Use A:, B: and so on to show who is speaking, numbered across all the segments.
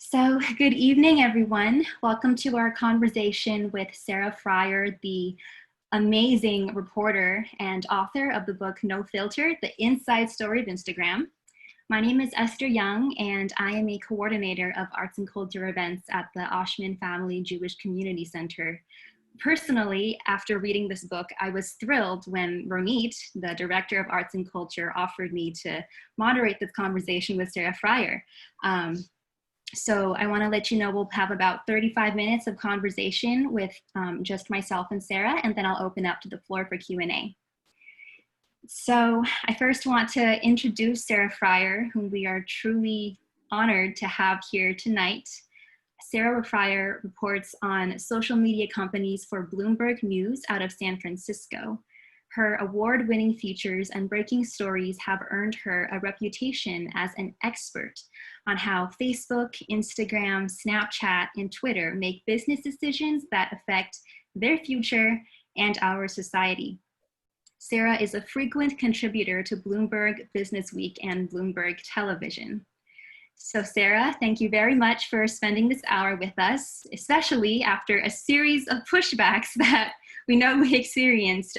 A: So, good evening, everyone. Welcome to our conversation with Sarah Frier, the amazing reporter and author of the book No Filter, The Inside Story of Instagram. My name is Esther Young, and I am a coordinator of arts and culture events at the Oshman Family Jewish Community Center. Personally, after reading this book, I was thrilled when Ronit, the director of arts and culture, offered me to moderate this conversation with Sarah Frier. So I want to let you know we'll have about 35 minutes of conversation with just myself and Sarah, and then I'll open up to the floor for Q&A. So I first want to introduce Sarah Frier, whom we are truly honored to have here tonight. Sarah Frier reports on social media companies for Bloomberg News out of San Francisco. Her award-winning features and breaking stories have earned her a reputation as an expert on how Facebook, Instagram, Snapchat, and Twitter make business decisions that affect their future and our society. Sarah is a frequent contributor to Bloomberg Businessweek and Bloomberg Television. So Sarah, thank you very much for spending this hour with us, especially after a series of pushbacks that we know we experienced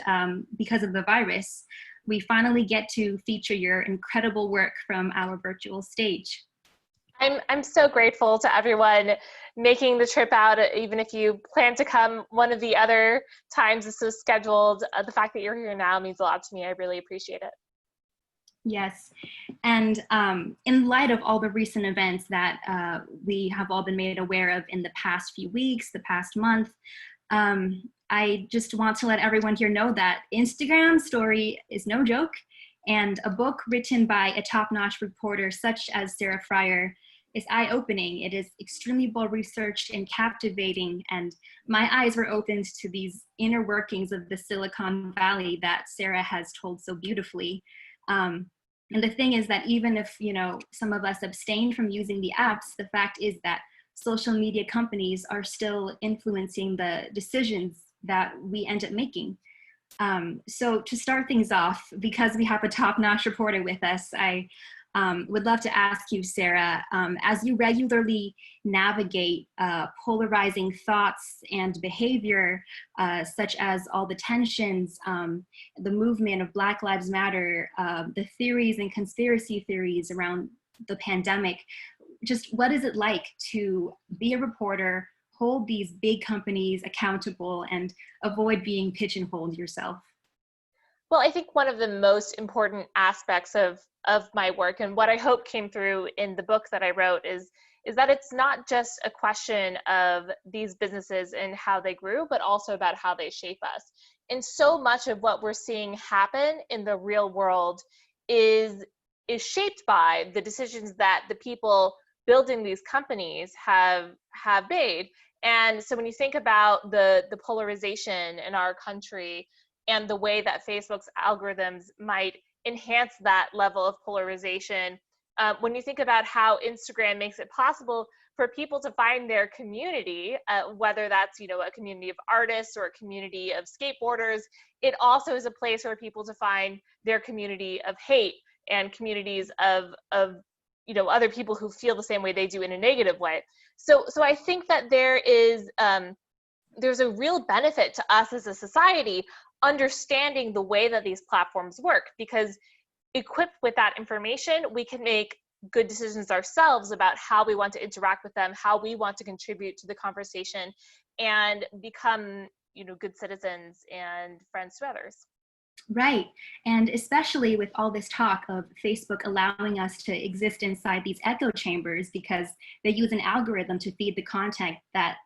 A: because of the virus. We finally get to feature your incredible work from our virtual stage.
B: I'm so grateful to everyone making the trip out, even if you plan to come one of the other times this was scheduled. The fact that you're here now means a lot to me. I really appreciate it.
A: Yes, and in light of all the recent events that we have all been made aware of in the past few weeks, the past month, I just want to let everyone here know that Instagram story is no joke, and a book written by a top-notch reporter such as Sarah Frier is eye-opening. It is extremely well-researched and captivating, and my eyes were opened to these inner workings of the Silicon Valley that Sarah has told so beautifully. And the thing is that even if, some of us abstain from using the apps, the fact is that social media companies are still influencing the decisions that we end up making. So to start things off, because we have a top-notch reporter with us, I would love to ask you, Sarah, as you regularly navigate polarizing thoughts and behavior, such as all the tensions, the movement of Black Lives Matter, the theories and conspiracy theories around the pandemic, just what is it like to be a reporter, hold these big companies accountable, and avoid being pigeonholed yourself?
B: Well, I think one of the most important aspects of my work, and what I hope came through in the book that I wrote, is that it's not just a question of these businesses and how they grew, but also about how they shape us. And so much of what we're seeing happen in the real world is shaped by the decisions that the people building these companies have made. And so when you think about the polarization in our country and the way that Facebook's algorithms might enhance that level of polarization, when you think about how Instagram makes it possible for people to find their community, whether that's a community of artists or a community of skateboarders, it also is a place for people to find their community of hate and communities of other people who feel the same way they do in a negative way. So I think that there's a real benefit to us as a society understanding the way that these platforms work, because equipped with that information, we can make good decisions ourselves about how we want to interact with them, how we want to contribute to the conversation, and become good citizens and friends to others.
A: Right, and especially with all this talk of Facebook allowing us to exist inside these echo chambers because they use an algorithm to feed the content that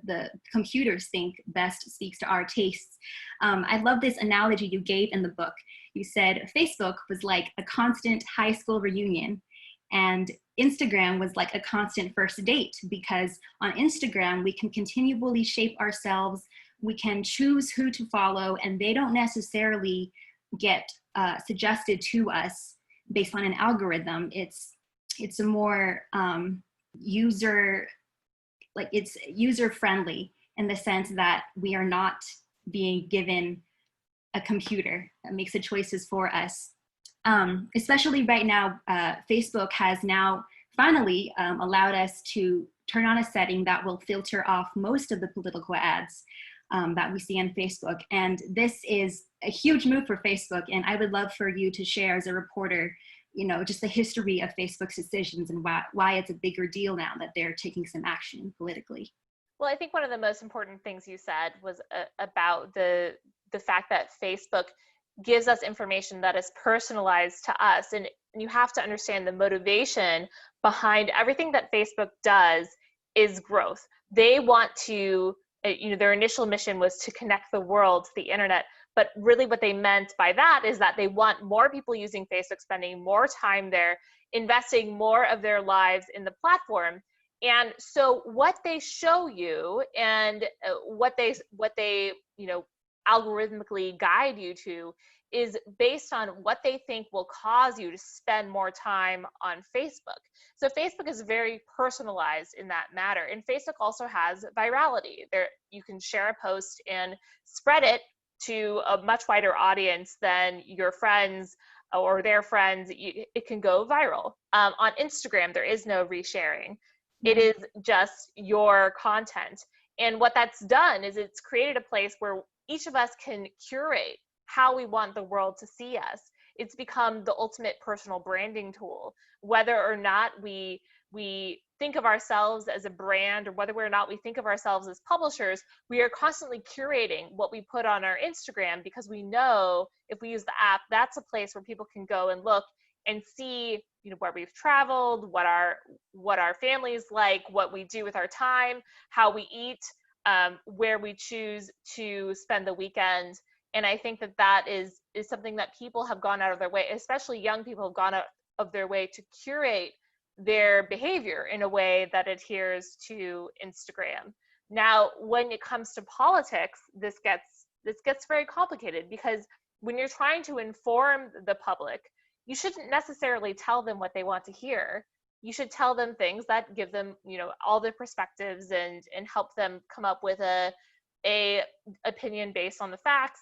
A: the computers think best speaks to our tastes. I love this analogy you gave in the book. You said Facebook was like a constant high school reunion, and Instagram was like a constant first date, because on Instagram we can continually shape ourselves, we can choose who to follow, and they don't necessarily get suggested to us based on an algorithm. It's a more it's user friendly in the sense that we are not being given a computer that makes the choices for us. Especially right now, Facebook has now finally allowed us to turn on a setting that will filter off most of the political ads that we see on Facebook. And this is a huge move for Facebook. And I would love for you to share as a reporter, just the history of Facebook's decisions and why it's a bigger deal now that they're taking some action politically.
B: Well, I think one of the most important things you said was about the fact that Facebook gives us information that is personalized to us. And you have to understand the motivation behind everything that Facebook does is growth. They want to, their initial mission was to connect the world to the internet. But really what they meant by that is that they want more people using Facebook, spending more time there, investing more of their lives in the platform. And so what they show you and what they algorithmically guide you to is based on what they think will cause you to spend more time on Facebook. So Facebook is very personalized in that matter. And Facebook also has virality. There, you can share a post and spread it to a much wider audience than your friends or their friends. It can go viral. On Instagram, there is no resharing. It is just your content. And what that's done is it's created a place where each of us can curate how we want the world to see us. It's become the ultimate personal branding tool. Whether or not we think of ourselves as a brand, or whether or not we think of ourselves as publishers, we are constantly curating what we put on our Instagram, because we know if we use the app, that's a place where people can go and look and see, where we've traveled, what our families like, what we do with our time, how we eat, where we choose to spend the weekend. And I think that is something that people have gone out of their way, especially young people have gone out of their way to curate their behavior in a way that adheres to Instagram. Now, when it comes to politics, this gets very complicated, because when you're trying to inform the public, you shouldn't necessarily tell them what they want to hear. You should tell them things that give them, all the perspectives and help them come up with a opinion based on the facts.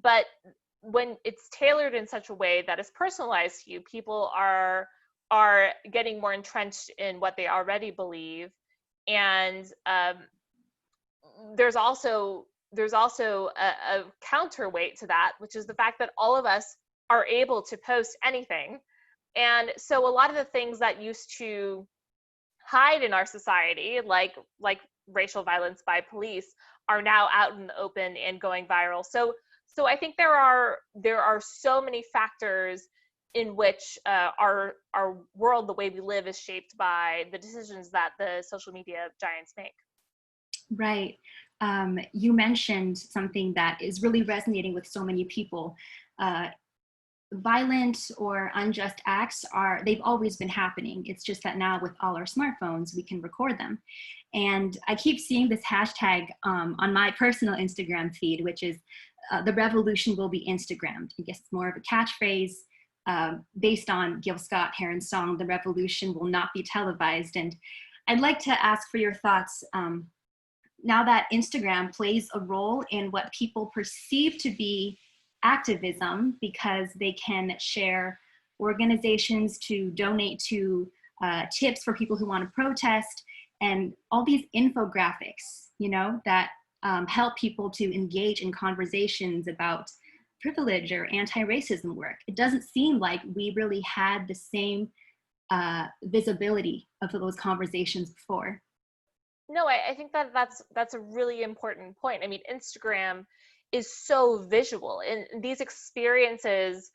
B: But when it's tailored in such a way that is personalized to you, people are getting more entrenched in what they already believe. And there's also a counterweight to that, which is the fact that all of us are able to post anything. And so a lot of the things that used to hide in our society, like racial violence by police, are now out in the open and going viral. So I think there are so many factors in which our world, the way we live, is shaped by the decisions that the social media giants make.
A: Right. You mentioned something that is really resonating with so many people. Violent or unjust acts they've always been happening. It's just that now with all our smartphones, we can record them. And I keep seeing this hashtag on my personal Instagram feed, which is the revolution will be Instagrammed. I guess it's more of a catchphrase based on Gil Scott-Heron's song, "The Revolution Will Not Be Televised." And I'd like to ask for your thoughts now that Instagram plays a role in what people perceive to be activism, because they can share organizations to donate to tips for people who want to protest, and all these infographics, that help people to engage in conversations about privilege or anti-racism work. It doesn't seem like we really had the same visibility of those conversations before.
B: No, I think that's a really important point. I mean, Instagram is so visual, and these experiences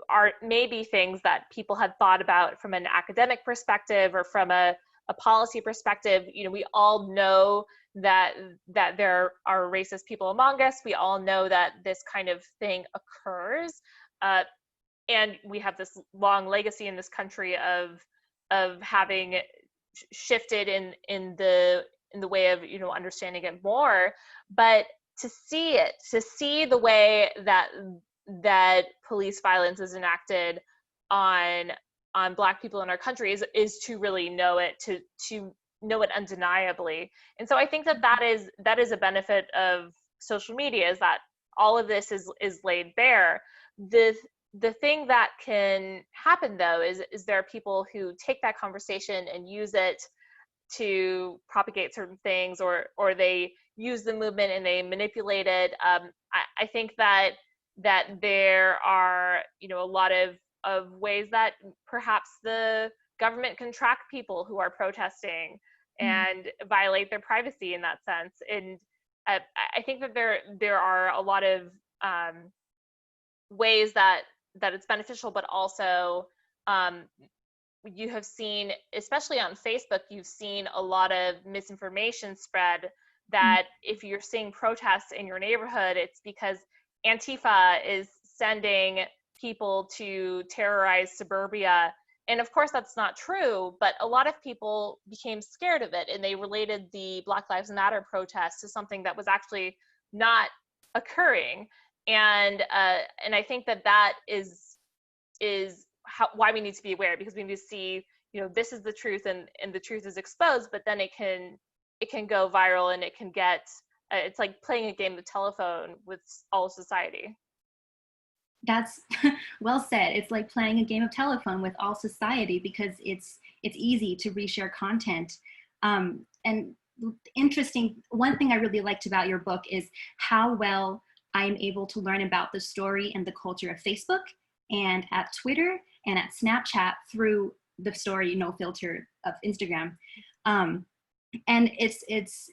B: are maybe things that people had thought about from an academic perspective or from a policy perspective. We all know that there are racist people among us. We all know that this kind of thing occurs, and we have this long legacy in this country of having shifted in the way of understanding it more. But to see the way that police violence is enacted on Black people in our country is to really know it, to know it undeniably. And so I think that is a benefit of social media, is that all of this is laid bare. The thing that can happen, though, is there are people who take that conversation and use it to propagate certain things, or they use the movement and they manipulate it. I think that there are, a lot of ways that perhaps the government can track people who are protesting and violate their privacy in that sense. And I think that there are a lot of ways that it's beneficial, but also you have seen, especially on Facebook, you've seen a lot of misinformation spread that if you're seeing protests in your neighborhood, it's because Antifa is sending people to terrorize suburbia. And of course, that's not true, but a lot of people became scared of it, and they related the Black Lives Matter protests to something that was actually not occurring. And I think that is why we need to be aware, because we need to see, this is the truth, and the truth is exposed, but then it can go viral, and it can get, it's like playing a game of telephone with all of society.
A: That's well said. It's like playing a game of telephone with all society, because it's easy to reshare content. And interesting, one thing I really liked about your book is how well I'm able to learn about the story and the culture of Facebook and at Twitter and at Snapchat through the story No Filter of Instagram. And it's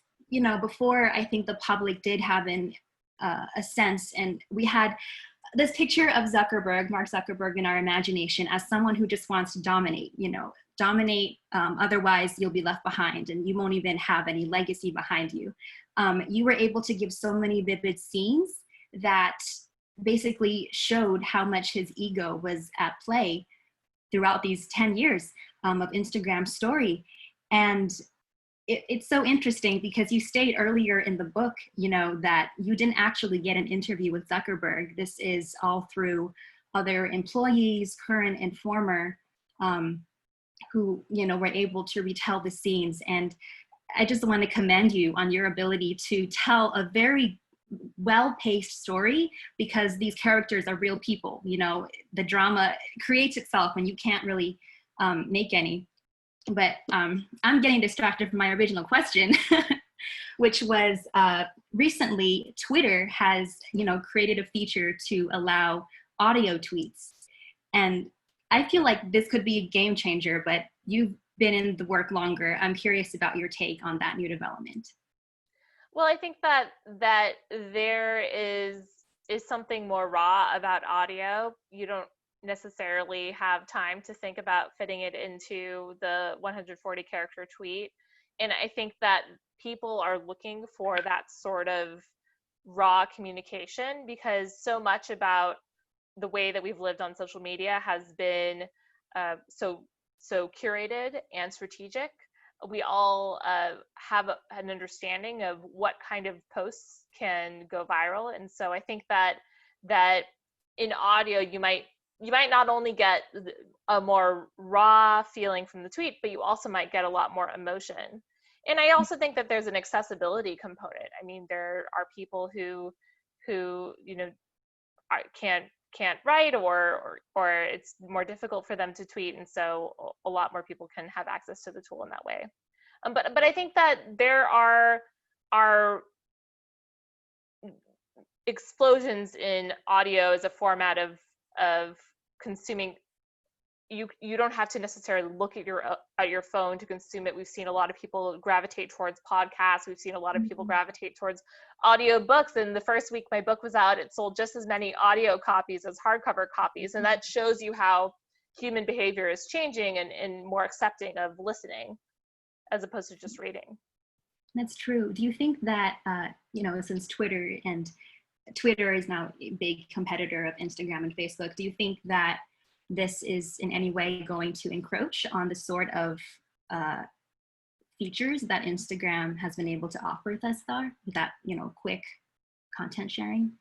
A: before, I think the public did have a sense, and we had this picture of Mark Zuckerberg in our imagination as someone who just wants to dominate, otherwise you'll be left behind and you won't even have any legacy behind you. You were able to give so many vivid scenes that basically showed how much his ego was at play throughout these 10 years of Instagram's story. And it's so interesting because you stated earlier in the book, that you didn't actually get an interview with Zuckerberg. This is all through other employees, current and former, who, were able to retell the scenes. And I just want to commend you on your ability to tell a very well-paced story, because these characters are real people. The drama creates itself and you can't really make any. But I'm getting distracted from my original question, which was recently Twitter has, created a feature to allow audio tweets. And I feel like this could be a game changer, but you've been in the work longer. I'm curious about your take on that new development.
B: Well, I think that there is something more raw about audio. You don't necessarily have time to think about fitting it into the 140 character tweet. And I think that people are looking for that sort of raw communication, because so much about the way that we've lived on social media has been so curated and strategic. We all have an understanding of what kind of posts can go viral. And so I think that in audio, you might not only get a more raw feeling from the tweet, but you also might get a lot more emotion. And I also think that there's an accessibility component. I mean, there are people who can't write, or it's more difficult for them to tweet, and so a lot more people can have access to the tool in that way. But I think that there are explosions in audio as a format of consuming. You don't have to necessarily look at your phone to consume it. We've seen a lot of people gravitate towards podcasts. We've seen a lot of people gravitate towards audio books. And the first week my book was out, it sold just as many audio copies as hardcover copies. And that shows you how human behavior is changing and more accepting of listening as opposed to just reading.
A: That's true. Do you think that, since Twitter is now a big competitor of Instagram and Facebook, do you think that this is in any way going to encroach on the sort of features that Instagram has been able to offer thus far, that, quick content sharing?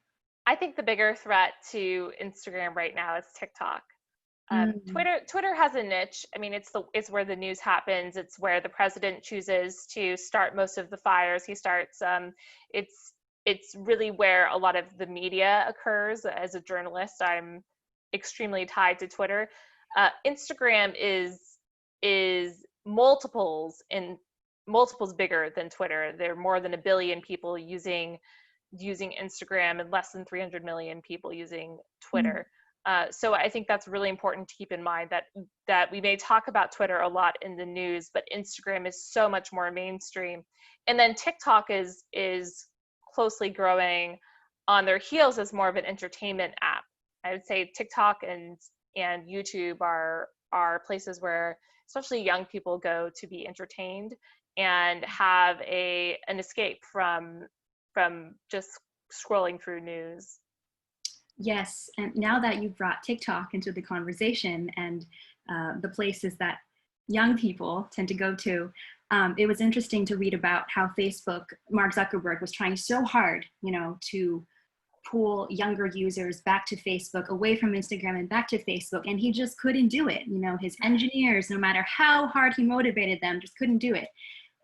B: I think the bigger threat to Instagram right now is TikTok. Twitter has a niche. I mean, it's where the news happens. It's where the president chooses to start most of the fires. He starts. It's really where a lot of the media occurs. As a journalist, I'm extremely tied to Twitter. Instagram is multiples in multiples bigger than Twitter. There are more than 1 billion people using Instagram and less than 300 million people using Twitter. So I think that's really important to keep in mind, that we may talk about Twitter a lot in the news, but Instagram is so much more mainstream. And then TikTok is closely growing on their heels as more of an entertainment app. I would say TikTok and YouTube are places where especially young people go to be entertained and have an escape from just scrolling through news.
A: Yes, and now that you've brought TikTok into the conversation and the places that young people tend to go to, it was interesting to read about how Mark Zuckerberg was trying so hard, to pull younger users back to Facebook, away from Instagram and back to Facebook, and he just couldn't do it. His engineers, no matter how hard he motivated them, just couldn't do it.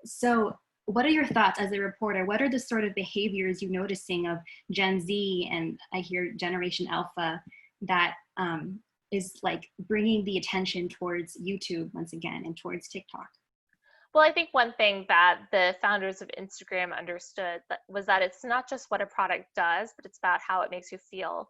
A: So what are your thoughts as a reporter? What are the sort of behaviors you're noticing of Gen Z, and I hear Generation Alpha, that is like bringing the attention towards YouTube once again and towards TikTok?
B: Well, I think one thing that the founders of Instagram understood was that it's not just what a product does, but it's about how it makes you feel.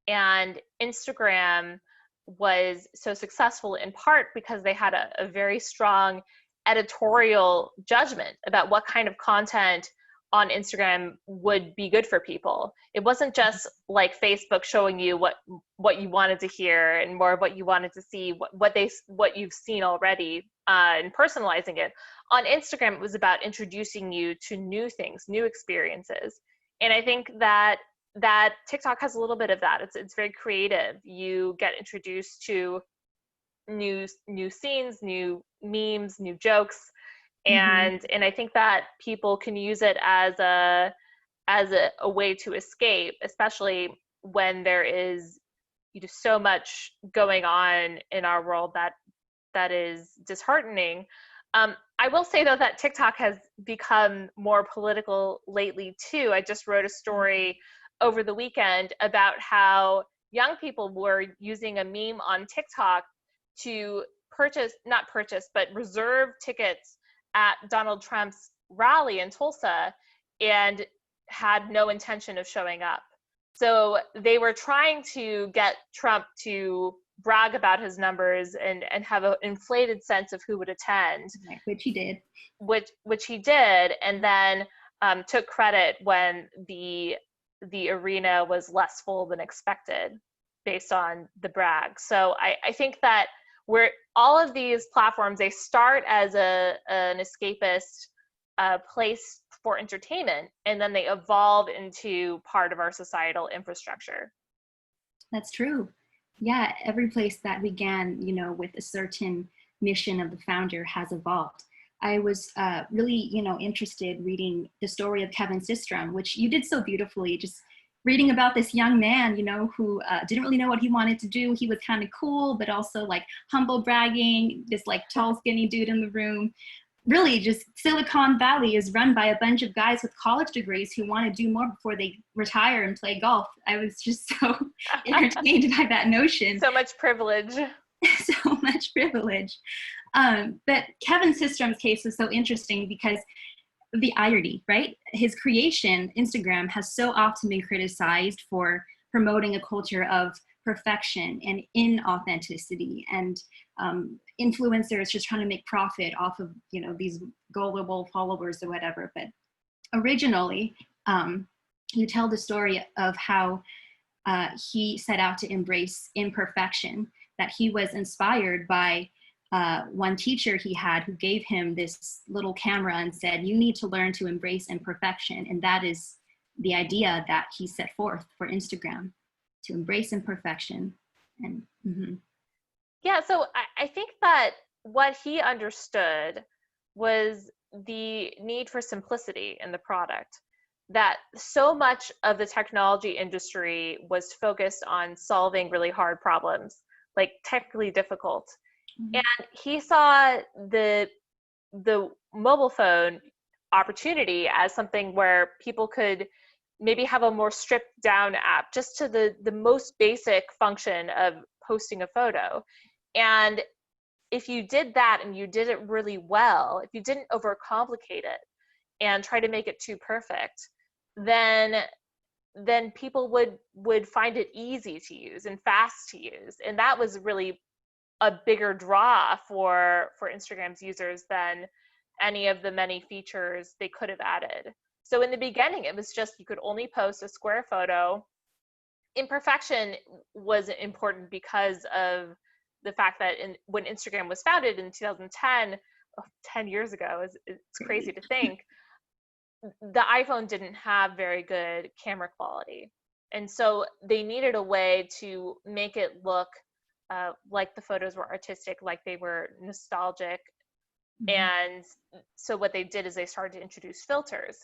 B: And Instagram was so successful in part because they had a very strong editorial judgment about what kind of content on Instagram would be good for people. It wasn't just like Facebook showing you what you wanted to hear and more of what you wanted to see, what you've seen already, and personalizing it. On Instagram, it was about introducing you to new things, new experiences. And I think that TikTok has a little bit of that. It's very creative. You get introduced to new scenes, new memes, new jokes, and I think that people can use it as a way to escape, especially when there is so much going on in our world that is disheartening. I will say though that TikTok has become more political lately too. I just wrote a story over the weekend about how young people were using a meme on TikTok to reserve tickets at Donald Trump's rally in Tulsa and had no intention of showing up. So they were trying to get Trump to brag about his numbers and have an inflated sense of who would attend.
A: Which he did.
B: Which he did, and then took credit when the arena was less full than expected based on the brag. So I think that all of these platforms, they start as an escapist place for entertainment, and then they evolve into part of our societal infrastructure.
A: That's true. Yeah, every place that began, with a certain mission of the founder has evolved. I was really, interested reading the story of Kevin Systrom, which you did so beautifully, just reading about this young man, who didn't really know what he wanted to do. He was kind of cool, but also like humble bragging, this like tall, skinny dude in the room. Really, just Silicon Valley is run by a bunch of guys with college degrees who want to do more before they retire and play golf. I was just so entertained by that notion.
B: So much privilege.
A: So much privilege. But Kevin Systrom's case was so interesting because of the irony, right? His creation, Instagram, has so often been criticized for promoting a culture of perfection and inauthenticity, and influencers just trying to make profit off of these gullible followers or whatever. But originally, you tell the story of how he set out to embrace imperfection, that he was inspired by one teacher he had who gave him this little camera and said, you need to learn to embrace imperfection. And that is the idea that he set forth for Instagram, to embrace imperfection. And
B: yeah, so I think that what he understood was the need for simplicity in the product, that so much of the technology industry was focused on solving really hard problems, like technically difficult. And he saw the mobile phone opportunity as something where people could maybe have a more stripped down app just to the most basic function of posting a photo. And if you did that and you did it really well, if you didn't overcomplicate it and try to make it too perfect, then people would find it easy to use and fast to use. And that was really a bigger draw for Instagram's users than any of the many features they could have added. So in the beginning, it was just you could only post a square photo. Imperfection was important because of the fact that when Instagram was founded in 2010, 10 years ago, it's crazy to think, the iPhone didn't have very good camera quality. And so they needed a way to make it look like the photos were artistic, like they were nostalgic. And so what they did is they started to introduce filters.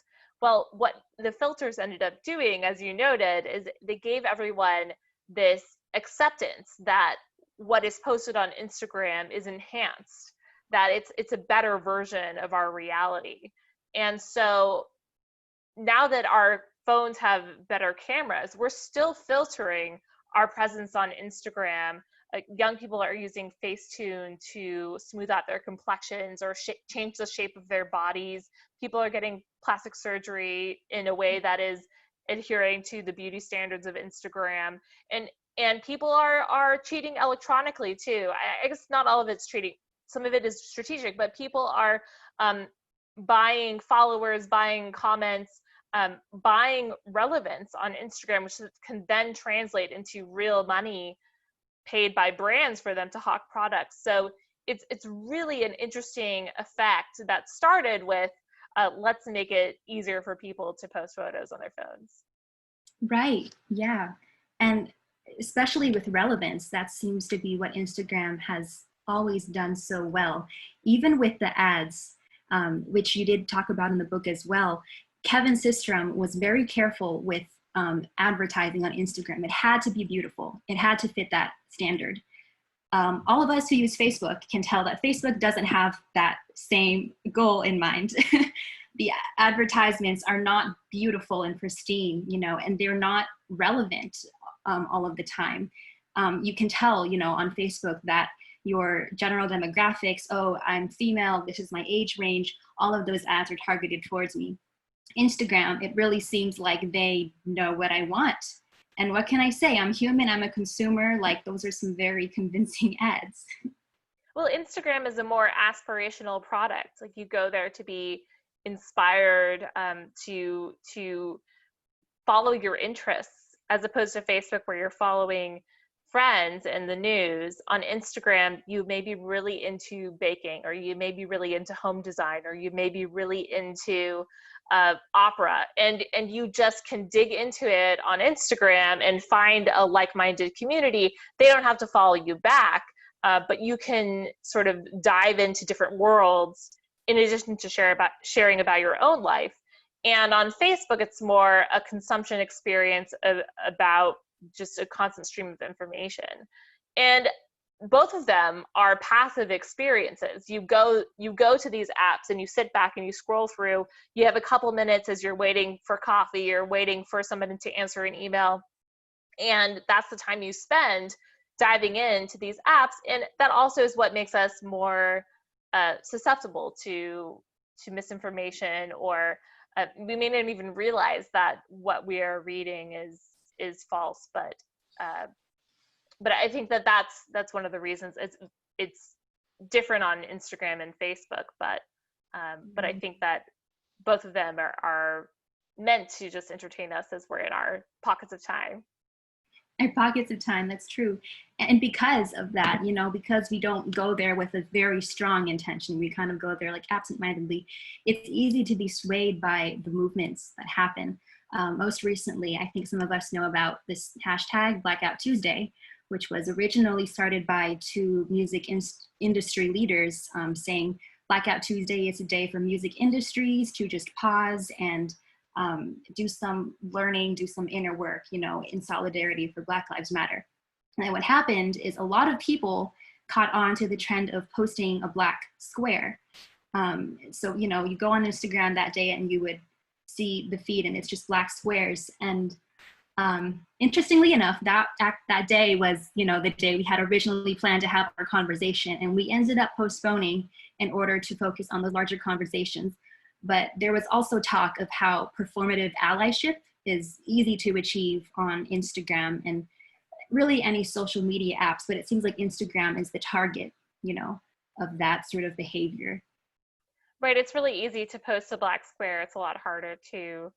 B: Well, what the filters ended up doing, as you noted, is they gave everyone this acceptance that what is posted on Instagram is enhanced, that it's a better version of our reality. And so now that our phones have better cameras, we're still filtering our presence on Instagram. Young people are using Facetune to smooth out their complexions or change the shape of their bodies. People are getting plastic surgery in a way that is adhering to the beauty standards of Instagram. And people are cheating electronically too. I guess not all of it's cheating. Some of it is strategic, but people are buying followers, buying comments, buying relevance on Instagram, which can then translate into real money paid by brands for them to hawk products. So it's really an interesting effect that started with let's make it easier for people to post photos on their phones.
A: Right, yeah. And especially with relevance, that seems to be what Instagram has always done so well. Even with the ads, which you did talk about in the book as well, Kevin Systrom was very careful with advertising on Instagram. It had to be beautiful. It had to fit that standard. All of us who use Facebook can tell that Facebook doesn't have that same goal in mind. The advertisements are not beautiful and pristine, and they're not relevant all of the time. You can tell, on Facebook that your general demographics, oh, I'm female, this is my age range, all of those ads are targeted towards me. Instagram, it really seems like they know what I want. And what can I say? I'm human, I'm a consumer. Like, those are some very convincing ads.
B: Well, Instagram is a more aspirational product. Like, you go there to be inspired, to follow your interests, as opposed to Facebook where you're following friends and the news. On Instagram, you may be really into baking, or you may be really into home design, or you may be really into opera, and you just can dig into it on Instagram and find a like-minded community. They don't have to follow you back, but you can sort of dive into different worlds in addition to sharing about your own life. And on Facebook, it's more a consumption experience about just a constant stream of information. And both of them are passive experiences. You go to these apps and you sit back and you scroll through. You have a couple minutes as you're waiting for coffee, you're waiting for someone to answer an email. And that's the time you spend diving into these apps. And that also is what makes us more susceptible to misinformation, or we may not even realize that what we are reading is false. But I think that's one of the reasons it's different on Instagram and Facebook. But I think that both of them are meant to just entertain us as we're in our pockets of time.
A: Our pockets of time, that's true. And because of that, because we don't go there with a very strong intention, we kind of go there like absentmindedly, it's easy to be swayed by the movements that happen. Most recently, I think some of us know about this hashtag Blackout Tuesday, which was originally started by two music industry leaders saying Blackout Tuesday is a day for music industries to just pause and do some learning, do some inner work, in solidarity for Black Lives Matter. And what happened is a lot of people caught on to the trend of posting a Black square. So, you go on Instagram that day and you would see the feed and it's just Black squares. And Interestingly enough, that day was, the day we had originally planned to have our conversation, and we ended up postponing in order to focus on the larger conversations. But there was also talk of how performative allyship is easy to achieve on Instagram and really any social media apps, but it seems like Instagram is the target, of that sort of behavior.
B: Right, it's really easy to post a black square. It's a lot harder to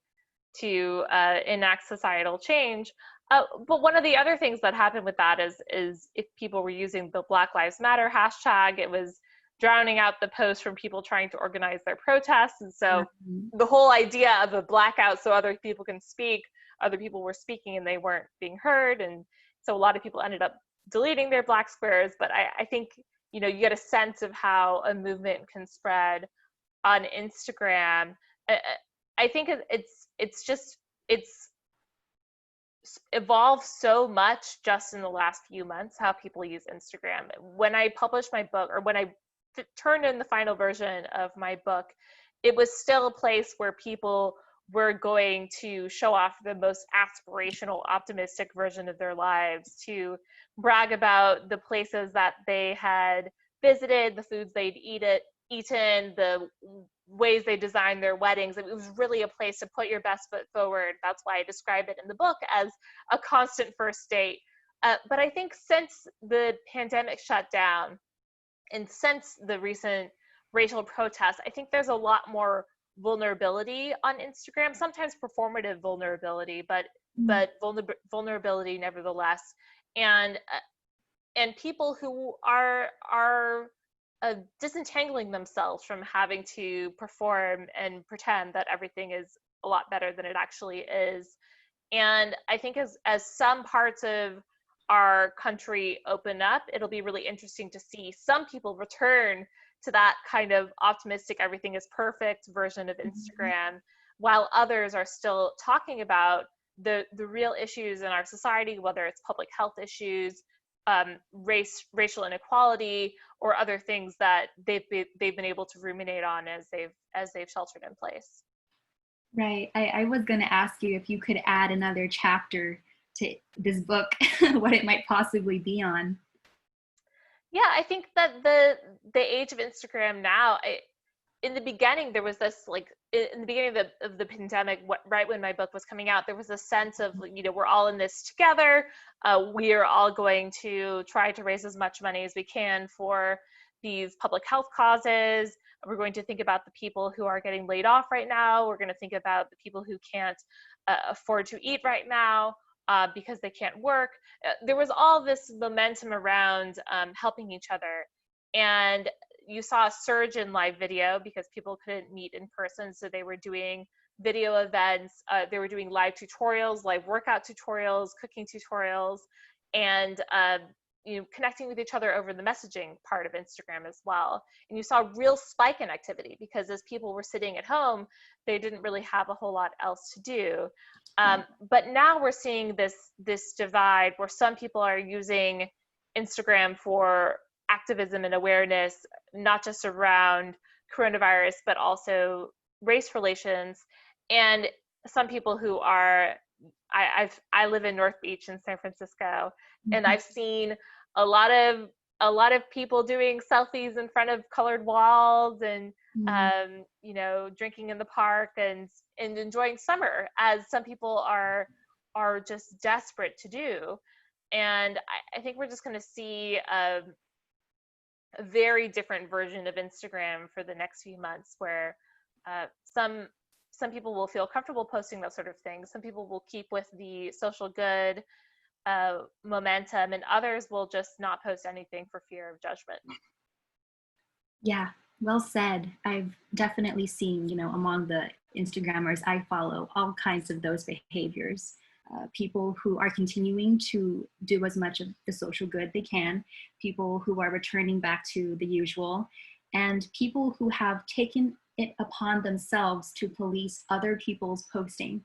B: enact societal change. But one of the other things that happened with that is if people were using the Black Lives Matter hashtag, it was drowning out the posts from people trying to organize their protests. And so the whole idea of a blackout so other people can speak, other people were speaking and they weren't being heard. And so a lot of people ended up deleting their black squares. But I think, you get a sense of how a movement can spread on Instagram. I think it's evolved so much just in the last few months how people use Instagram. When I published my book, or when I turned in the final version of my book, it was still a place where people were going to show off the most aspirational, optimistic version of their lives, to brag about the places that they had visited, the foods they'd eaten, the ways they designed their weddings. It was really a place to put your best foot forward. That's why I describe it in the book as a constant first date. But I think since the pandemic shut down and since the recent racial protests, I think there's a lot more vulnerability on Instagram, sometimes performative vulnerability, but vulnerability nevertheless. And people who are disentangling themselves from having to perform and pretend that everything is a lot better than it actually is. And I think as some parts of our country open up, it'll be really interesting to see some people return to that kind of optimistic, everything is perfect version of Instagram, while others are still talking about the real issues in our society, whether it's public health issues, racial inequality, or other things that they've been able to ruminate on as they've sheltered in place.
A: Right. I was going to ask you if you could add another chapter to this book, what it might possibly be on.
B: Yeah, I think that the age of Instagram now, in the beginning, there was this, like, in the beginning of the pandemic, right when my book was coming out, there was a sense of, we're all in this together. We are all going to try to raise as much money as we can for these public health causes. We're going to think about the people who are getting laid off right now. We're going to think about the people who can't afford to eat right now because they can't work. There was all this momentum around helping each other. And you saw a surge in live video because people couldn't meet in person. So they were doing video events. They were doing live tutorials, live workout tutorials, cooking tutorials, and connecting with each other over the messaging part of Instagram as well. And you saw a real spike in activity because as people were sitting at home, they didn't really have a whole lot else to do. But now we're seeing this divide where some people are using Instagram for activism and awareness, not just around coronavirus, but also race relations. And some people who are, I live in North Beach in San Francisco, and I've seen a lot of people doing selfies in front of colored walls and drinking in the park and enjoying summer, as some people are just desperate to do. And I think we're just going to see a very different version of Instagram for the next few months, where some people will feel comfortable posting that sort of thing. Some people will keep with the social good momentum, and others will just not post anything for fear of judgment.
A: Yeah, well said. I've definitely seen, among the Instagrammers I follow, all kinds of those behaviors. People who are continuing to do as much of the social good they can, people who are returning back to the usual, and people who have taken it upon themselves to police other people's posting.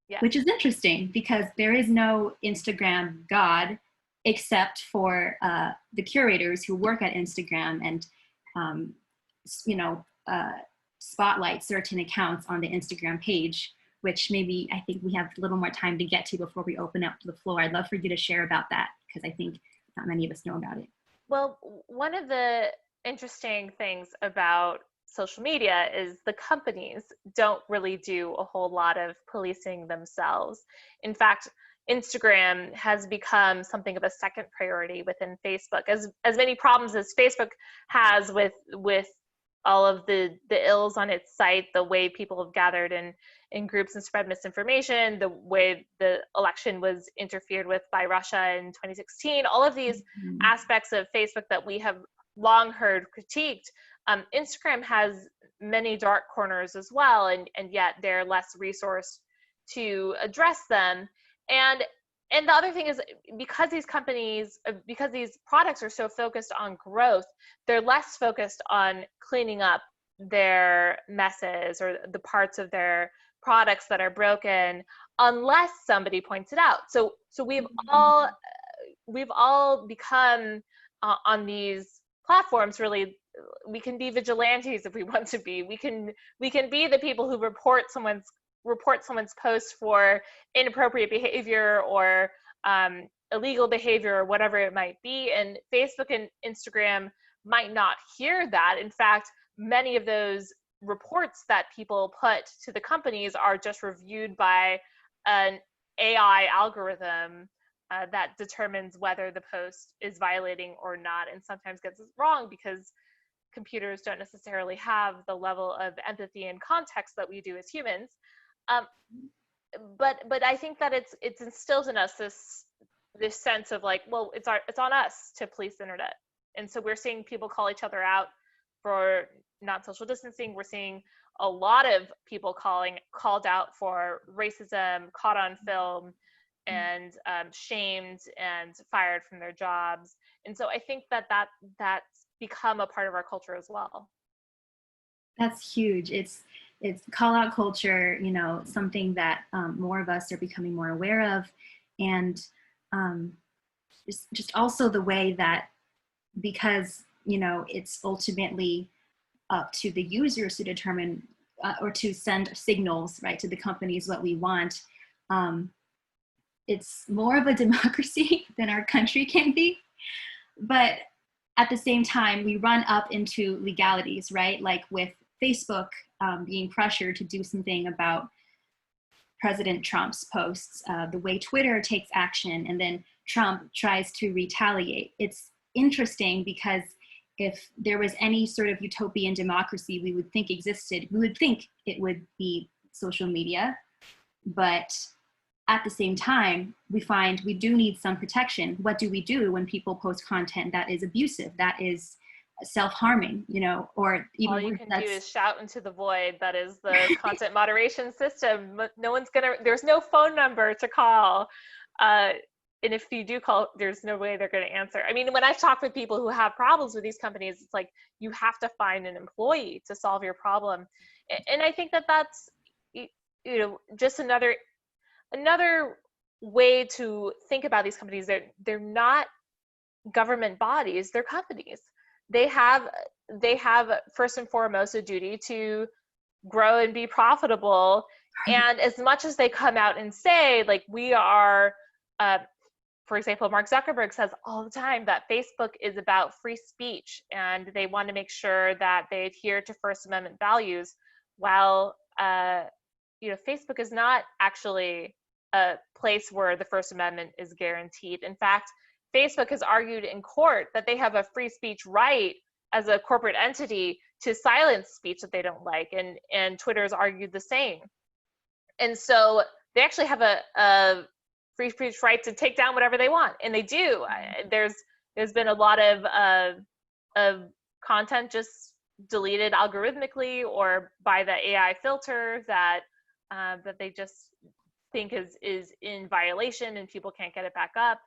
A: Yeah. Which is interesting because there is no Instagram God except for the curators who work at Instagram and, spotlight certain accounts on the Instagram page, which maybe I think we have a little more time to get to before we open up the floor. I'd love for you to share about that, because I think not many of us know about it.
B: Well, one of the interesting things about social media is the companies don't really do a whole lot of policing themselves. In fact, Instagram has become something of a second priority within Facebook. As many problems as Facebook has with all of the ills on its site, the way people have gathered in groups and spread misinformation, the way the election was interfered with by Russia in 2016, all of these aspects of Facebook that we have long heard critiqued. Instagram has many dark corners as well, and yet they're less resourced to address them. And the other thing is, because these companies, because these products are so focused on growth, they're less focused on cleaning up their messes or the parts of their products that are broken, unless somebody points it out. So we've all become on these platforms, really, we can be vigilantes if we want to be. We can be the people who report someone's post for inappropriate behavior or illegal behavior or whatever it might be. And Facebook and Instagram might not hear that. In fact, many of those reports that people put to the companies are just reviewed by an AI algorithm that determines whether the post is violating or not, and sometimes gets it wrong because computers don't necessarily have the level of empathy and context that we do as humans. But I think that it's instilled in us this sense of like, well, it's on us to police the internet. And so we're seeing people call each other out for not social distancing. We're seeing a lot of people called out for racism, caught on film, and shamed and fired from their jobs. And so I think that's become a part of our culture as well.
A: That's huge. It's call out culture, something that more of us are becoming more aware of. And just also the way that, because, it's ultimately up to the users to determine or to send signals, right, to the companies what we want. It's more of a democracy than our country can be. But at the same time, we run up into legalities, right? Like with Facebook being pressured to do something about President Trump's posts, the way Twitter takes action, and then Trump tries to retaliate. It's interesting because if there was any sort of utopian democracy we would think existed, we would think it would be social media. But at the same time, we find we do need some protection. What do we do when people post content that is abusive, that is self-harming, or even
B: all you can do is shout into the void. That is the content moderation system. There's no phone number to call. And if you do call, there's no way they're going to answer. I mean, when I've talked with people who have problems with these companies, it's like, you have to find an employee to solve your problem. And I think that's, just another way to think about these companies. They're not government bodies, they're companies. They have first and foremost a duty to grow and be profitable. And as much as they come out and say, like, we are, for example, Mark Zuckerberg says all the time that Facebook is about free speech and they want to make sure that they adhere to First Amendment values. While, Facebook is not actually a place where the First Amendment is guaranteed. In fact, Facebook has argued in court that they have a free speech right as a corporate entity to silence speech that they don't like, and Twitter has argued the same. And so they actually have a free speech right to take down whatever they want, and they do. There's been a lot of content just deleted algorithmically or by the AI filter that they just think is in violation, and people can't get it back up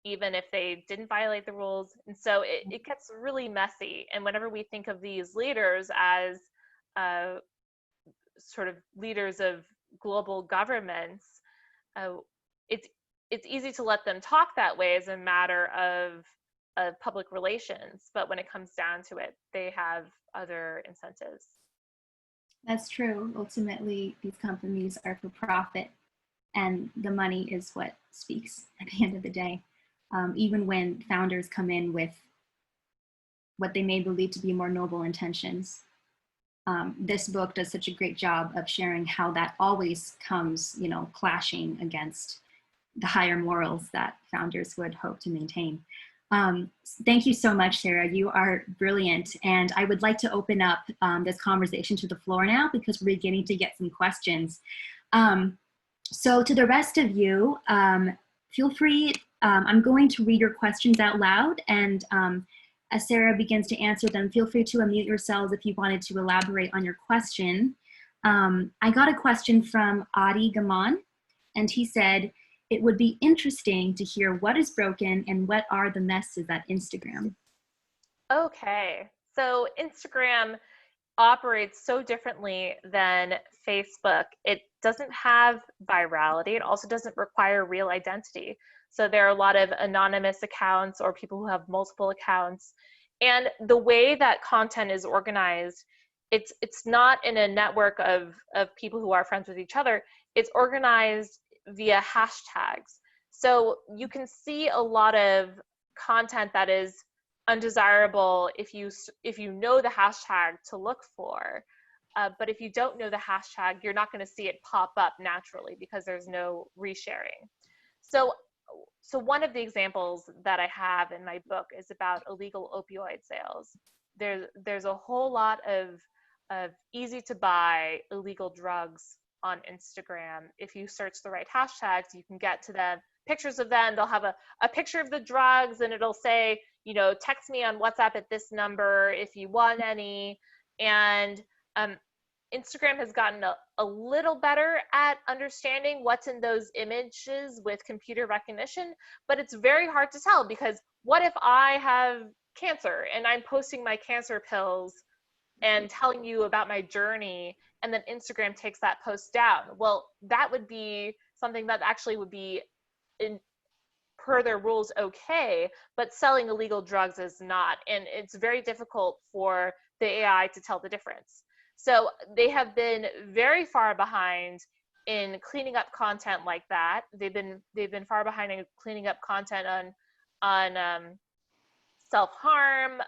B: even if they didn't violate the rules. And so it gets really messy. And whenever we think of these leaders as sort of leaders of global governments, it's easy to let them talk that way as a matter of public relations. But when it comes down to it, they have other incentives.
A: That's true. Ultimately, these companies are for profit, and the money is what speaks at the end of the day. Even when founders come in with what they may believe to be more noble intentions. This book does such a great job of sharing how that always comes, clashing against the higher morals that founders would hope to maintain. Thank you so much, Sarah. You are brilliant. And I would like to open up this conversation to the floor now because we're beginning to get some questions. So to the rest of you, feel free, I'm going to read your questions out loud, and as Sarah begins to answer them, feel free to unmute yourselves if you wanted to elaborate on your question. I got a question from Adi Gaman, and he said, it would be interesting to hear what is broken and what are the messes at Instagram.
B: Okay, so Instagram operates so differently than Facebook. It doesn't have virality. It also doesn't require real identity. So there are a lot of anonymous accounts or people who have multiple accounts. And the way that content is organized, it's not in a network of people who are friends with each other. It's organized via hashtags. So you can see a lot of content that is undesirable if you know the hashtag to look for, but if you don't know the hashtag, you're not going to see it pop up naturally because there's no resharing. So one of the examples that I have in my book is about illegal opioid sales. There's a whole lot of easy to buy illegal drugs on Instagram. If you search the right hashtags, you can get to them, pictures of them. They'll have a picture of the drugs, and it'll say, text me on WhatsApp at this number if you want any. And Instagram has gotten a little better at understanding what's in those images with computer recognition, but it's very hard to tell because what if I have cancer and I'm posting my cancer pills and telling you about my journey, and then Instagram takes that post down? Well, that would be something that actually would be in per their rules okay, but selling illegal drugs is not, and it's very difficult for the AI to tell the difference. So they have been very far behind in cleaning up content like that. They've been far behind in cleaning up content on self-harm,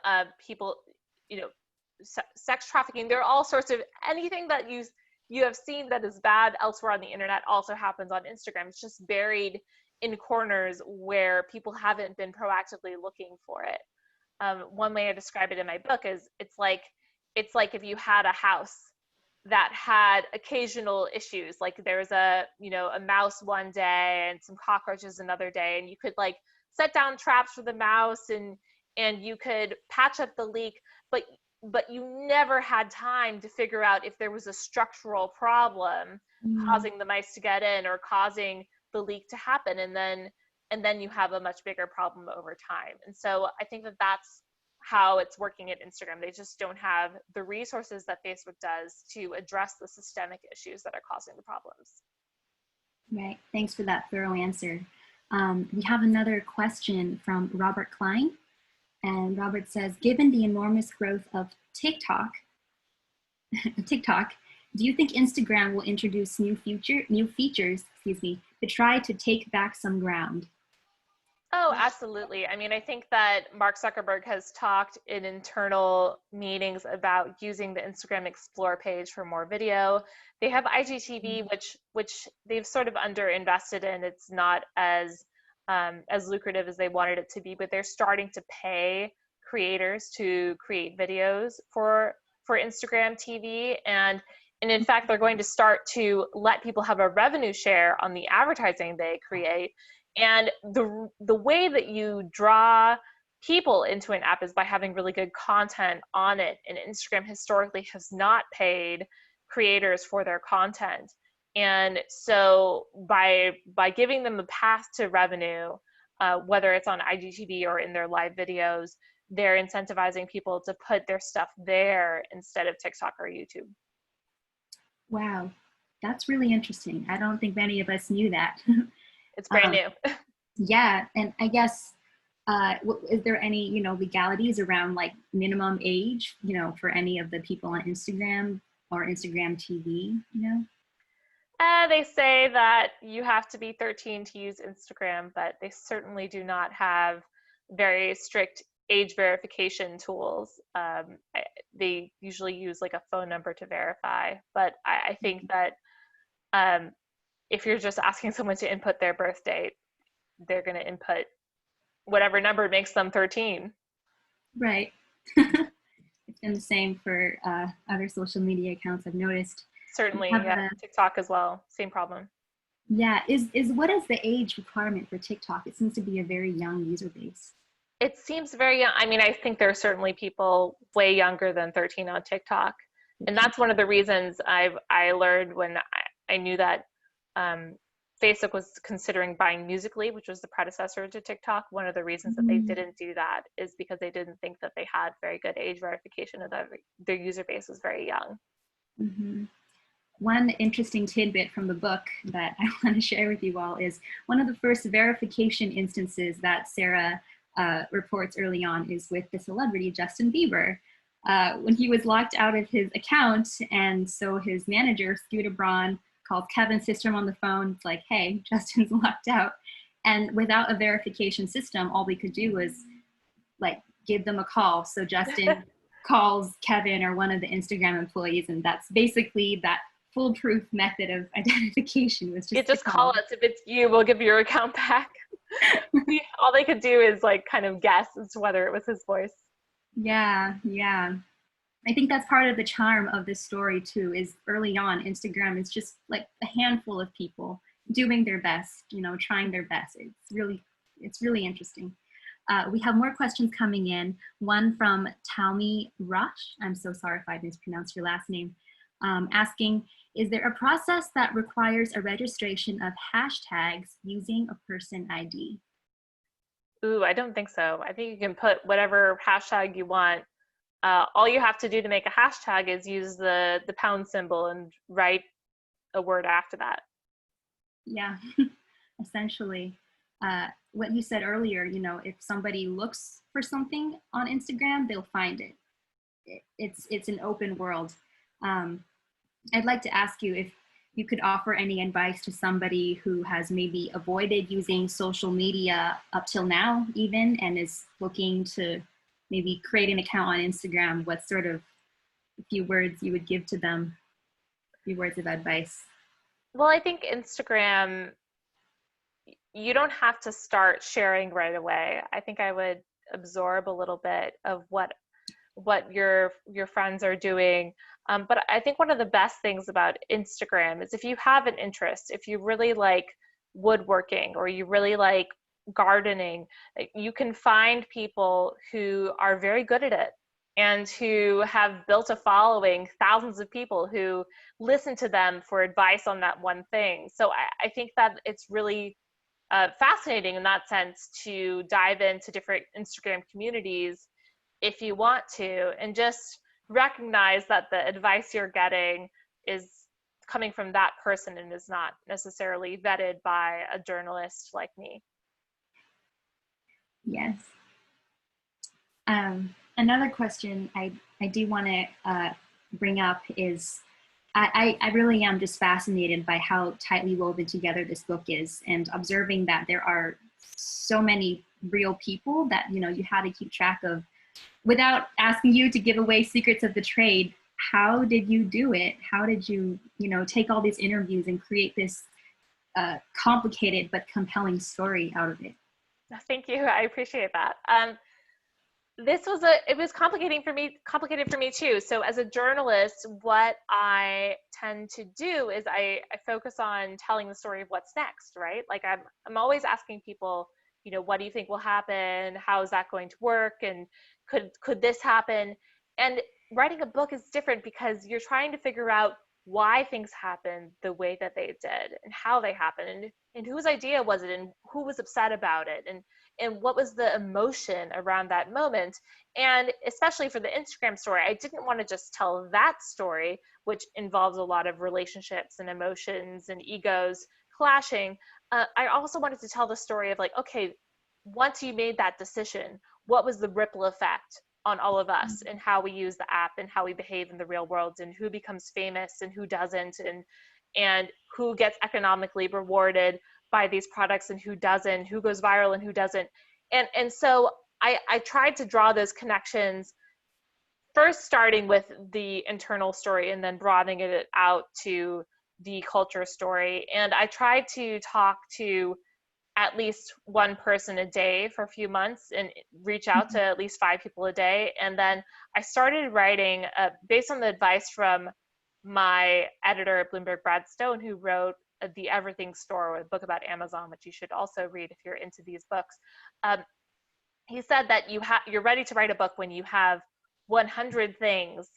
B: people, sex trafficking. There are all sorts of anything that you have seen that is bad elsewhere on the internet also happens on Instagram. It's just buried in corners where people haven't been proactively looking for it. One way I describe it in my book is it's like if you had a house that had occasional issues, like there's a mouse one day and some cockroaches another day, and you could like set down traps for the mouse and you could patch up the leak, but you never had time to figure out if there was a structural problem causing the mice to get in or causing the leak to happen, and then you have a much bigger problem over time. And so I think that that's how it's working at Instagram. They just don't have the resources that Facebook does to address the systemic issues that are causing the problems.
A: Right. Thanks for that thorough answer. We have another question from Robert Klein. And Robert says, given the enormous growth of TikTok, do you think Instagram will introduce new features, to try to take back some ground?
B: Oh, absolutely. I mean, I think that Mark Zuckerberg has talked in internal meetings about using the Instagram Explore page for more video. They have IGTV, which they've sort of underinvested in. It's not as lucrative as they wanted it to be, but they're starting to pay creators to create videos for Instagram TV, and in fact, they're going to start to let people have a revenue share on the advertising they create. And the way that you draw people into an app is by having really good content on it. And Instagram historically has not paid creators for their content. And so by giving them a path to revenue, whether it's on IGTV or in their live videos, they're incentivizing people to put their stuff there instead of TikTok or YouTube.
A: Wow, that's really interesting. I don't think many of us knew that.
B: It's brand new.
A: Yeah, and I guess, is there any, legalities around like minimum age, for any of the people on Instagram or Instagram TV, you know?
B: They say that you have to be 13 to use Instagram, but they certainly do not have very strict age verification tools. They usually use like a phone number to verify. But I think that um, if you're just asking someone to input their birth date, they're going to input whatever number makes them 13.
A: Right. It's been the same for other social media accounts I've noticed.
B: Certainly, yeah. TikTok as well, same problem.
A: Yeah, what is the age requirement for TikTok? It seems to be a very young user base.
B: It seems very young. I mean, I think there are certainly people way younger than 13 on TikTok. And that's one of the reasons I learned when I knew that Facebook was considering buying Musical.ly, which was the predecessor to TikTok. One of the reasons that they didn't do that is because they didn't think that they had very good age verification, and that their user base was very young.
A: Mm-hmm. One interesting tidbit from the book that I want to share with you all is one of the first verification instances that Sarah reports early on is with the celebrity Justin Bieber. When he was locked out of his account, and so his manager, Scooter Braun, calls Kevin Systrom on the phone. It's like, hey, Justin's locked out. And without a verification system, all we could do was like give them a call. So Justin calls Kevin or one of the Instagram employees, and that's basically that foolproof method of identification. Was
B: just call us. If it's you, we'll give your account back. All they could do is like kind of guess as to whether it was his voice.
A: Yeah. I think that's part of the charm of this story too, is early on, Instagram is just like a handful of people doing their best, you know, trying their best. It's really interesting. We have more questions coming in. One from Talmi Rush. I'm so sorry if I mispronounced your last name. Asking, is there a process that requires a registration of hashtags using a person ID?
B: Ooh, I don't think so. I think you can put whatever hashtag you want. All you have to do to make a hashtag is use the pound symbol and write a word after that.
A: Yeah, essentially. What you said earlier, you know, if somebody looks for something on Instagram, they'll find it. It's an open world. I'd like to ask you if you could offer any advice to somebody who has maybe avoided using social media up till now even, and is looking to maybe create an account on Instagram. What sort of a few words you would give to them, a few words of advice?
B: Well, I think Instagram, you don't have to start sharing right away. I think I would absorb a little bit of what your friends are doing. But I think one of the best things about Instagram is if you have an interest, if you really like woodworking or you really like gardening, you can find people who are very good at it and who have built a following, thousands of people who listen to them for advice on that one thing. So I think that it's really fascinating in that sense to dive into different Instagram communities if you want to, and just recognize that the advice you're getting is coming from that person and is not necessarily vetted by a journalist like me.
A: Yes. Another question I do want to bring up is I really am just fascinated by how tightly woven together this book is, and observing that there are so many real people that, you know, you had to keep track of. Without asking you to give away secrets of the trade, how did you do it? How did you, you know, take all these interviews and create this complicated but compelling story out of it?
B: Thank you. I appreciate that. It was complicated for me too. So as a journalist, what I tend to do is I focus on telling the story of what's next, right? Like I'm always asking people, you know, what do you think will happen? How is that going to work? And could this happen? And writing a book is different because you're trying to figure out why things happened the way that they did and how they happened and whose idea was it and who was upset about it and what was the emotion around that moment. And especially for the Instagram story, I didn't want to just tell that story, which involves a lot of relationships and emotions and egos clashing. I also wanted to tell the story of like, okay, once you made that decision, what was the ripple effect on all of us and how we use the app and how we behave in the real world and who becomes famous and who doesn't, and who gets economically rewarded by these products and who doesn't, who goes viral and who doesn't. And so I tried to draw those connections, first starting with the internal story and then broadening it out to the culture story. And I tried to talk to at least one person a day for a few months and reach out to at least 5 people a day. And then I started writing based on the advice from my editor at Bloomberg, Brad Stone, who wrote The Everything Store, a book about Amazon, which you should also read if you're into these books. He said that you're ready to write a book when you have 100 things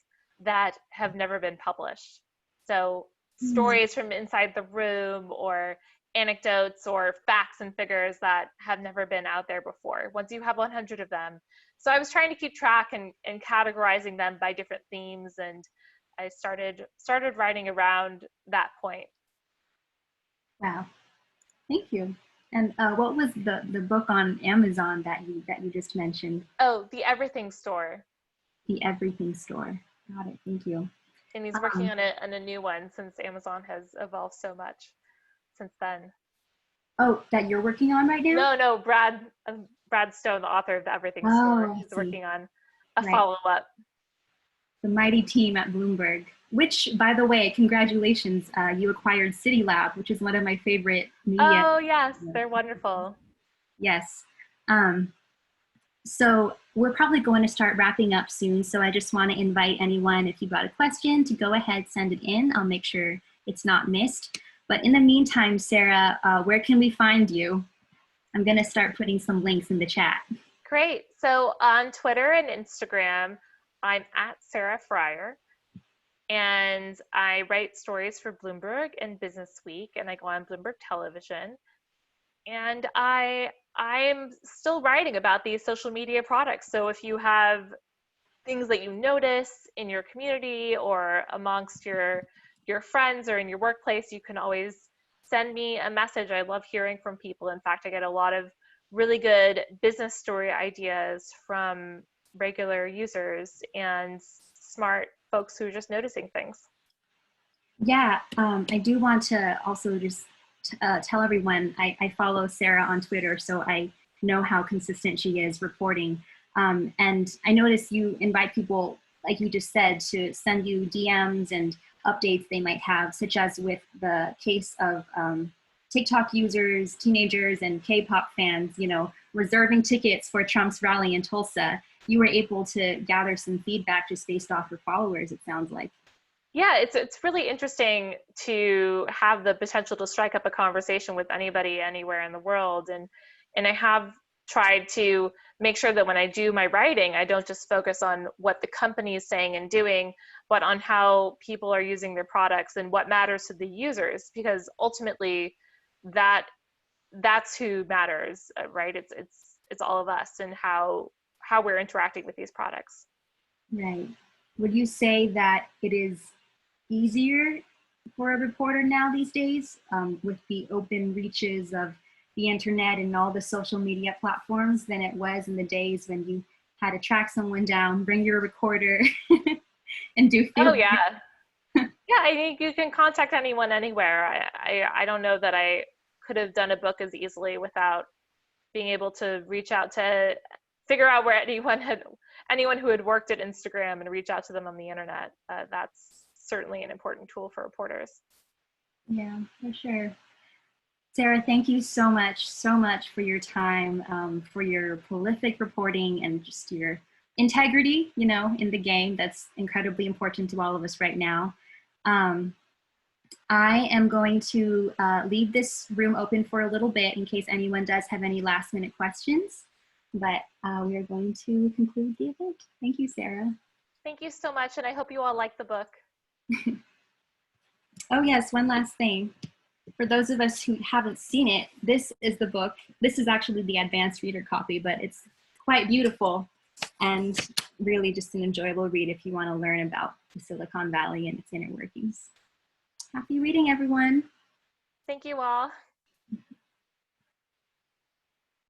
B: that have never been published. So stories from inside the room, or anecdotes or facts and figures that have never been out there before, once you have 100 of them. So I was trying to keep track and categorizing them by different themes, and I started writing around that point.
A: Wow, thank you. And what was the book on Amazon that you just mentioned?
B: Oh, The Everything Store.
A: The Everything Store. Got it. Thank you.
B: And he's working on a new one, since Amazon has evolved so much since then.
A: Oh, that you're working on right now?
B: No, Brad Stone, the author of The Everything Store, he's working on a follow-up.
A: The mighty team at Bloomberg, which, by the way, congratulations, you acquired City Lab, which is one of my favorite media.
B: Oh, yes, they're wonderful.
A: Yes. So we're probably going to start wrapping up soon, so I just want to invite anyone, if you've got a question, to go ahead, send it in. I'll make sure it's not missed. But in the meantime, Sarah, where can we find you? I'm going to start putting some links in the chat.
B: Great. So on Twitter and Instagram, I'm at Sarah Frier, and I write stories for Bloomberg and Business Week, and I go on Bloomberg Television. And I'm still writing about these social media products. So if you have things that you notice in your community or amongst your friends or in your workplace, you can always send me a message. I love hearing from people. In fact, I get a lot of really good business story ideas from regular users and smart folks who are just noticing things.
A: Yeah, I do want to also just tell everyone, I follow Sarah on Twitter, so I know how consistent she is reporting. And I notice you invite people, like you just said, to send you DMs and updates they might have, such as with the case of TikTok users, teenagers, and K-pop fans, reserving tickets for Trump's rally in Tulsa. You were able to gather some feedback just based off your followers, it sounds like.
B: Yeah, it's really interesting to have the potential to strike up a conversation with anybody anywhere in the world. And I have tried to make sure that when I do my writing, I don't just focus on what the company is saying and doing, but on how people are using their products and what matters to the users, because ultimately that's who matters, right? It's all of us and how we're interacting with these products.
A: Right. Would you say that it is easier for a reporter now these days, with the open reaches of the internet and all the social media platforms, than it was in the days when you had to track someone down, bring your recorder, and do field?
B: Oh yeah. Yeah, I think you can contact anyone anywhere. I don't know that I could have done a book as easily without being able to reach out to figure out where anyone who had worked at Instagram and reach out to them on the internet. That's certainly an important tool for reporters.
A: Yeah, for sure. Sarah, thank you so much for your time, for your prolific reporting and just your integrity, in the game. That's incredibly important to all of us right now. I am going to leave this room open for a little bit in case anyone does have any last minute questions, but we are going to conclude the event. Thank you, Sarah.
B: Thank you so much, and I hope you all like the book.
A: Oh yes, one last thing. For those of us who haven't seen it, this is the book. This is actually the advanced reader copy, but it's quite beautiful and really just an enjoyable read if you want to learn about the Silicon Valley and its inner workings. Happy reading, everyone.
B: Thank you all.